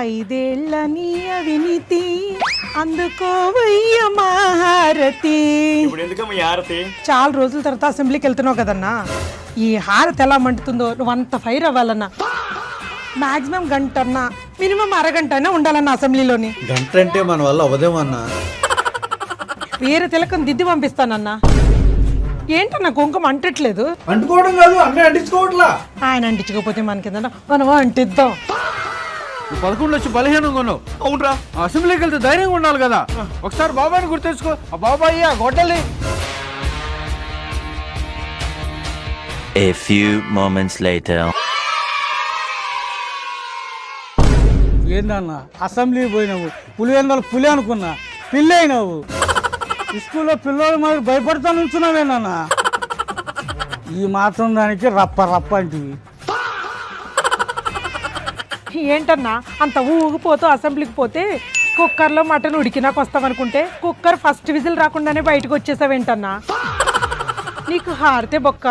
5 ఏళ్ల నీ అవినీతి అందుకోవయ్య మహారతి. ఇప్పుడు ఎందుకమ్మా ఈ హారతి? చాలా రోజుల తర్వాత అసెంబ్లీకి వెళ్తున్నావు కదన్నా, ఈ హారతి ఎలా మంటుతుందో నువ్వు అంత ఫైర్ అవ్వాలన్నా. మాక్సిమం గంట అన్నా, మినిమం అరగంట అయినా ఉండాలన్న అసెంబ్లీలోని. గంట అంటే మన వల్ల అవదేమన్నా. వేరే తిలకం దిద్ది పంపిస్తానన్నా. ఏంటన్నా కుంకుమ అంటట్లేదు? అంటుకోవడం కాదు, అన్నీ అంటించుకోవట్లా. ఆయన అంటించకపోతే మనకిందన్నా మనం అంటిద్దాం. 11 వచ్చి బలహీనంగా ఉన్నావు. అవునరా, అసెంబ్లీకి వెళ్తే ధైర్యంగా ఉండాలి కదా. ఒకసారి బాబాయ్ని గుర్తెచ్చుకో. ఆ బాబాయ్ ఆ గొడ్డలి. A few moments later. ఏందన్నా అసెంబ్లీకి పోయినావు, పులివెందలు పులి అనుకున్నా, పిల్లి అయినావు. స్కూల్లో పిల్లలు మరి భయపడతా నుంచున్నావేనన్నా. ఈ మాత్రం దానికి రప్ప రప్ప అంటివి. ఏంటన్నా అంత ఊగిపోతూ అసెంబ్లీకి పోతే కుక్కర్లో మటన్ ఉడికినాక వస్తామనుకుంటే కుక్కర్ ఫస్ట్ విజిల్ రాకుండానే బయటకు వచ్చేసావేంటన్నా? నీకు హారితే బొక్క.